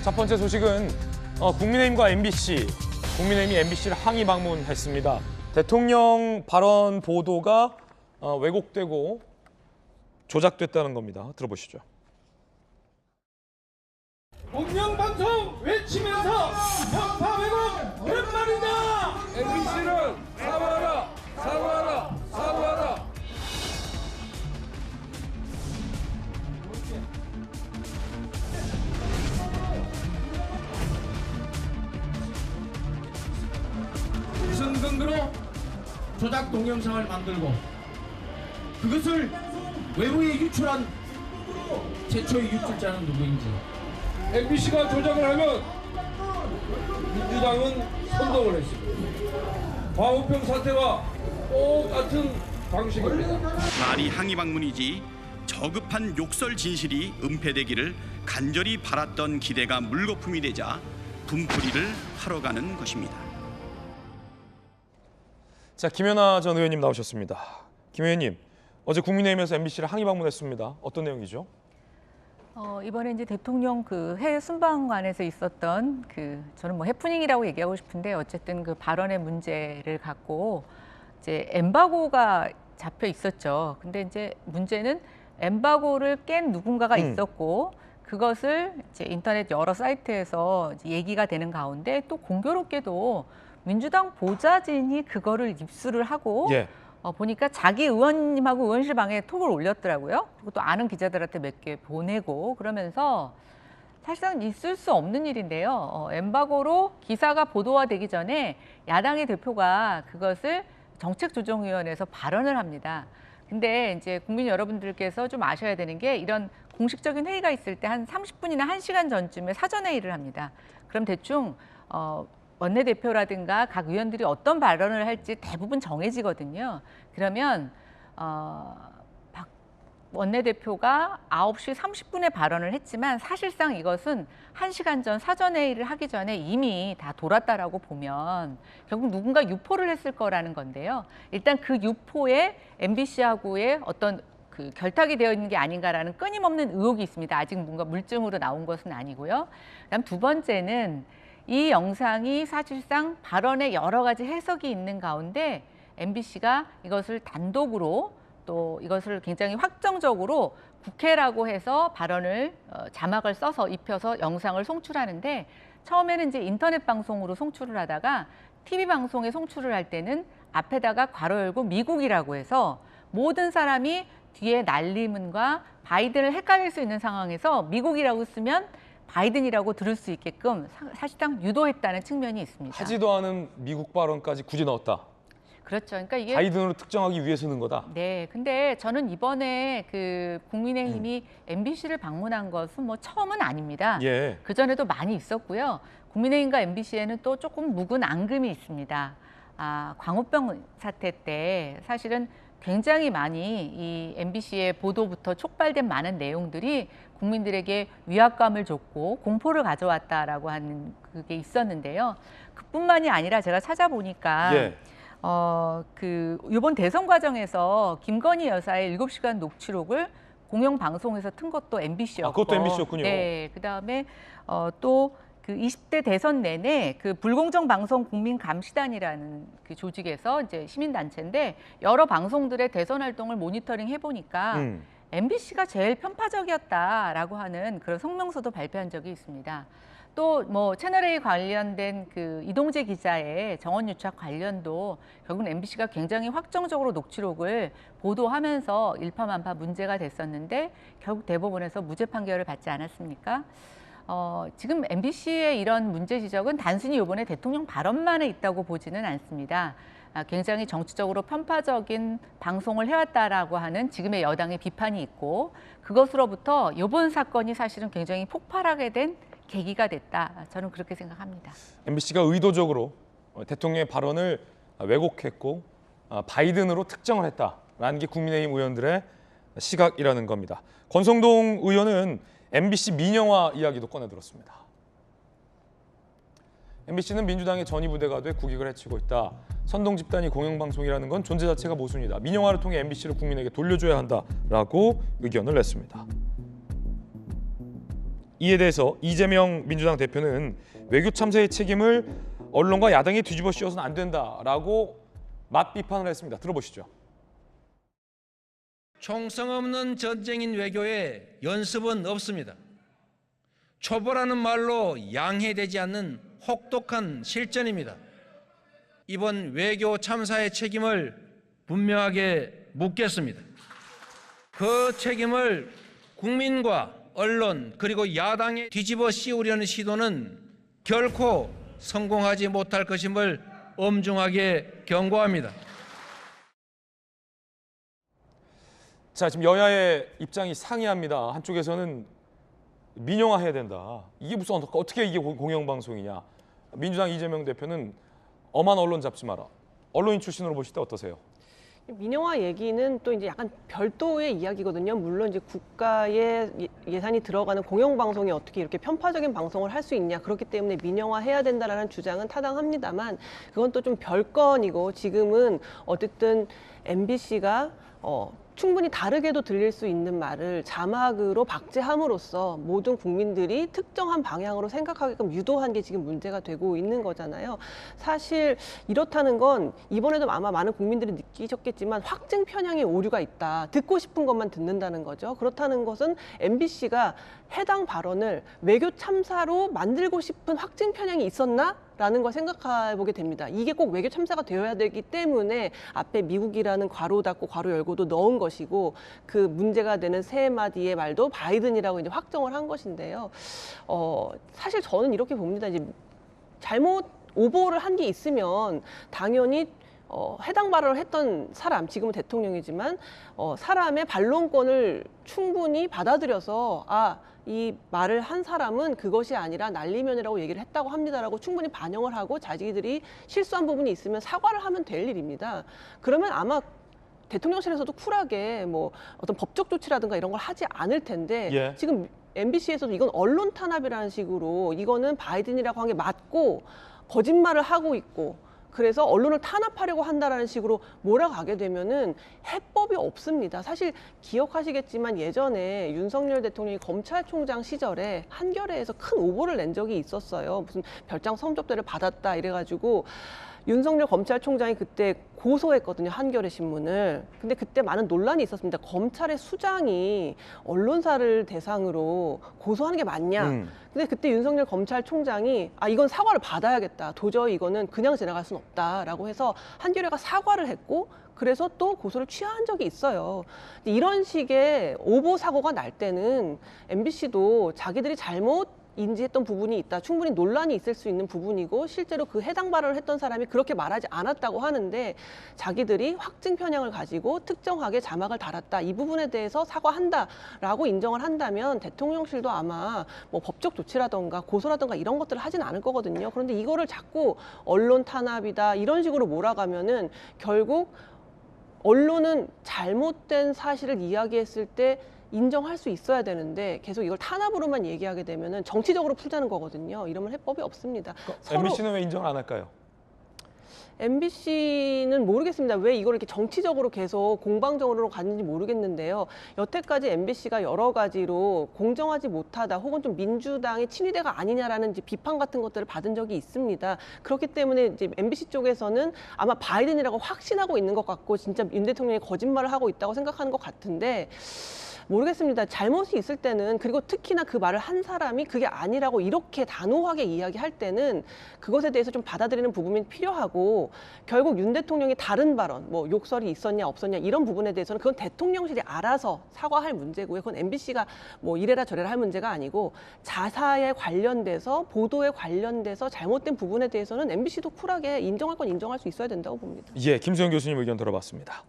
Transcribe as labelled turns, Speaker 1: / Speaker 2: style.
Speaker 1: 첫 번째 소식은 국민의힘과 MBC, 국민의힘이 MBC를 항의 방문했습니다. 대통령 발언 보도가 왜곡되고 조작됐다는 겁니다. 들어보시죠.
Speaker 2: 공영방송 외치면서 편파 왜곡 오랜만이다.
Speaker 3: MBC는 사과하라, 사과하라, 사과하라.
Speaker 2: 무슨 근거로 조작 동영상을 만들고 그것을 외부에 유출한 최초의 유출자는 누구인지.
Speaker 3: MBC가 조작을 하면 민주당은 선동을 했습니다. 광우병 사태와 똑같은 방식입니다.
Speaker 4: 말이 항의 방문이지 저급한 욕설 진실이 은폐되기를 간절히 바랐던 기대가 물거품이 되자 분풀이를 하러 가는 것입니다.
Speaker 1: 자, 김연아 전 의원님 나오셨습니다. 김 의원님, 어제 국민의힘에서 MBC를 항의 방문했습니다. 어떤 내용이죠?
Speaker 5: 이번에 이제 대통령 그 해외 순방관에서 있었던 저는 뭐 해프닝이라고 얘기하고 싶은데 어쨌든 그 발언의 문제를 갖고 이제 엠바고가 잡혀 있었죠. 근데 이제 문제는 엠바고를 깬 누군가가 있었고 그것을 이제 인터넷 여러 사이트에서 이제 얘기가 되는 가운데 또 공교롭게도 민주당 보좌진이 그거를 입수를 하고
Speaker 1: 예.
Speaker 5: 보니까 자기 의원님하고 의원실 방에 톡을 올렸더라고요. 그리고 또 아는 기자들한테 몇 개 보내고 그러면서 사실상 있을 수 없는 일인데요. 엠바고로 기사가 보도화되기 전에 야당의 대표가 그것을 정책조정위원회에서 발언을 합니다. 근데 이제 국민 여러분들께서 좀 아셔야 되는 게 이런 공식적인 회의가 있을 때 한 30분이나 1시간 전쯤에 사전회의를 합니다. 그럼 대충 원내대표라든가 각 의원들이 어떤 발언을 할지 대부분 정해지거든요. 그러면 박 원내대표가 9시 30분에 발언을 했지만 사실상 이것은 1시간 전 사전회의를 하기 전에 이미 다 돌았다라고 보면 결국 누군가 유포를 했을 거라는 건데요. 일단 그 유포에 MBC하고의 어떤 그 결탁이 되어 있는 게 아닌가라는 끊임없는 의혹이 있습니다. 아직 뭔가 물증으로 나온 것은 아니고요. 그다음 두 번째는 이 영상이 사실상 발언에 여러 가지 해석이 있는 가운데 MBC가 이것을 단독으로 또 이것을 굉장히 확정적으로 국회라고 해서 발언을 자막을 써서 입혀서 영상을 송출하는데 처음에는 이제 인터넷 방송으로 송출을 하다가 TV 방송에 송출을 할 때는 앞에다가 괄호 열고 미국이라고 해서 모든 사람이 뒤에 날리문과 바이든을 헷갈릴 수 있는 상황에서 미국이라고 쓰면 바이든이라고 들을 수 있게끔 사실상 유도했다는 측면이 있습니다.
Speaker 1: 하지도 않은 미국 발언까지 굳이 넣었다.
Speaker 5: 그렇죠. 그러니까 이게
Speaker 1: 바이든으로 특정하기 위해서 넣은 거다.
Speaker 5: 네. 근데 저는 이번에 그 국민의힘이 MBC를 방문한 것은 뭐 처음은 아닙니다.
Speaker 1: 예.
Speaker 5: 그 전에도 많이 있었고요. 국민의힘과 MBC에는 또 조금 묵은 앙금이 있습니다. 광우병 사태 때 사실은 굉장히 많이 이 MBC의 보도부터 촉발된 많은 내용들이 국민들에게 위압감을 줬고 공포를 가져왔다라고 하는 그게 있었는데요. 그뿐만이 아니라 제가 찾아보니까
Speaker 1: 예.
Speaker 5: 이번 대선 과정에서 김건희 여사의 7시간 녹취록을 공영방송에서 튼 것도 MBC였고.
Speaker 1: 그것도 MBC였군요.
Speaker 5: 네. 그다음에 또 그 20대 대선 내내 그 불공정 방송 국민감시단이라는 그 조직에서 이제 시민단체인데 여러 방송들의 대선 활동을 모니터링 해보니까 MBC가 제일 편파적이었다라고 하는 그런 성명서도 발표한 적이 있습니다. 또 뭐 채널A 관련된 그 이동재 기자의 정원 유착 관련도 결국은 MBC가 굉장히 확정적으로 녹취록을 보도하면서 일파만파 문제가 됐었는데 결국 대법원에서 무죄 판결을 받지 않았습니까? 지금 MBC의 이런 문제 지적은 단순히 이번에 대통령 발언만에 있다고 보지는 않습니다. 굉장히 정치적으로 편파적인 방송을 해왔다라고 하는 지금의 여당의 비판이 있고 그것으로부터 이번 사건이 사실은 굉장히 폭발하게 된 계기가 됐다. 저는 그렇게 생각합니다.
Speaker 1: MBC가 의도적으로 대통령의 발언을 왜곡했고 바이든으로 특정을 했다라는 게 국민의힘 의원들의 시각이라는 겁니다. 권성동 의원은 MBC 민영화 이야기도 꺼내들었습니다. MBC는 민주당의 전위부대가 돼 국익을 해치고 있다. 선동 집단이 공영방송이라는 건 존재 자체가 모순이다. 민영화를 통해 MBC를 국민에게 돌려줘야 한다라고 의견을 냈습니다. 이에 대해서 이재명 민주당 대표는 외교 참사의 책임을 언론과 야당에 뒤집어 씌워서는 안 된다라고 맞비판을 했습니다. 들어보시죠.
Speaker 6: 총성 없는 전쟁인 외교에 연습은 없습니다. 초보라는 말로 양해되지 않는 혹독한 실전입니다. 이번 외교 참사의 책임을 분명하게 묻겠습니다. 그 책임을 국민과 언론 그리고 야당에 뒤집어 씌우려는 시도는 결코 성공하지 못할 것임을 엄중하게 경고합니다.
Speaker 1: 자, 지금 여야의 입장이 상이합니다. 한쪽에서는 민영화해야 된다. 이게 무슨 어떻게 이게 공영방송이냐. 민주당 이재명 대표는 엄한 언론 잡지 마라. 언론인 출신으로 보실 때 어떠세요?
Speaker 7: 민영화 얘기는 또 이제 약간 별도의 이야기거든요. 물론 이제 국가의 예산이 들어가는 공영방송이 어떻게 이렇게 편파적인 방송을 할 수 있냐. 그렇기 때문에 민영화해야 된다라는 주장은 타당합니다만 그건 또 좀 별건이고 지금은 어쨌든 MBC가 충분히 다르게도 들릴 수 있는 말을 자막으로 박제함으로써 모든 국민들이 특정한 방향으로 생각하게끔 유도한 게 지금 문제가 되고 있는 거잖아요. 사실 이렇다는 건 이번에도 아마 많은 국민들이 느끼셨겠지만 확증 편향의 오류가 있다. 듣고 싶은 것만 듣는다는 거죠. 그렇다는 것은 MBC가 해당 발언을 외교 참사로 만들고 싶은 확증 편향이 있었나? 라는 걸 생각해 보게 됩니다. 이게 꼭 외교 참사가 되어야 되기 때문에 앞에 미국이라는 괄호 닫고 괄호 열고도 넣은 것이고 그 문제가 되는 세 마디의 말도 바이든이라고 이제 확정을 한 것인데요. 사실 저는 이렇게 봅니다. 이제 잘못 오보를 한 게 있으면 당연히 해당 발언을 했던 사람, 지금은 대통령이지만 사람의 반론권을 충분히 받아들여서 이 말을 한 사람은 그것이 아니라 난리면이라고 얘기를 했다고 합니다라고 충분히 반영을 하고 자기들이 실수한 부분이 있으면 사과를 하면 될 일입니다. 그러면 아마 대통령실에서도 쿨하게 뭐 어떤 법적 조치라든가 이런 걸 하지 않을 텐데
Speaker 1: 예.
Speaker 7: 지금 MBC에서도 이건 언론 탄압이라는 식으로 이거는 바이든이라고 한 게 맞고 거짓말을 하고 있고 그래서 언론을 탄압하려고 한다라는 식으로 몰아가게 되면은 해법이 없습니다. 사실 기억하시겠지만 예전에 윤석열 대통령이 검찰총장 시절에 한겨레에서 큰 오보를 낸 적이 있었어요. 무슨 별장 성접대를 받았다 이래가지고 윤석열 검찰총장이 그때 고소했거든요. 한겨레 신문을. 근데 그때 많은 논란이 있었습니다. 검찰의 수장이 언론사를 대상으로 고소하는 게 맞냐. 근데 그때 윤석열 검찰총장이 이건 사과를 받아야겠다. 도저히 이거는 그냥 지나갈 수는 없다라고 해서 한겨레가 사과를 했고 그래서 또 고소를 취하한 적이 있어요. 이런 식의 오보 사고가 날 때는 MBC도 자기들이 잘못 인지했던 부분이 있다. 충분히 논란이 있을 수 있는 부분이고 실제로 그 해당 발언을 했던 사람이 그렇게 말하지 않았다고 하는데 자기들이 확증 편향을 가지고 특정하게 자막을 달았다. 이 부분에 대해서 사과한다라고 인정을 한다면 대통령실도 아마 뭐 법적 조치라든가 고소라든가 이런 것들을 하진 않을 거거든요. 그런데 이거를 자꾸 언론 탄압이다 이런 식으로 몰아가면은 결국 언론은 잘못된 사실을 이야기했을 때 인정할 수 있어야 되는데 계속 이걸 탄압으로만 얘기하게 되면은 정치적으로 풀자는 거거든요. 이러면 해법이 없습니다.
Speaker 1: MBC는 왜 인정을 안 할까요?
Speaker 7: MBC는 모르겠습니다. 왜 이걸 이렇게 정치적으로 계속 공방적으로 갔는지 모르겠는데요. 여태까지 MBC가 여러 가지로 공정하지 못하다 혹은 좀 민주당의 친위대가 아니냐라는 이제 비판 같은 것들을 받은 적이 있습니다. 그렇기 때문에 이제 MBC 쪽에서는 아마 바이든이라고 확신하고 있는 것 같고 진짜 윤 대통령이 거짓말을 하고 있다고 생각하는 것 같은데 모르겠습니다. 잘못이 있을 때는 그리고 특히나 그 말을 한 사람이 그게 아니라고 이렇게 단호하게 이야기할 때는 그것에 대해서 좀 받아들이는 부분이 필요하고 결국 윤 대통령이 다른 발언, 뭐 욕설이 있었냐 없었냐 이런 부분에 대해서는 그건 대통령실이 알아서 사과할 문제고요. 그건 MBC가 뭐 이래라 저래라 할 문제가 아니고 자사에 관련돼서 보도에 관련돼서 잘못된 부분에 대해서는 MBC도 쿨하게 인정할 건 인정할 수 있어야 된다고 봅니다.
Speaker 1: 예, 김수영 교수님 의견 들어봤습니다.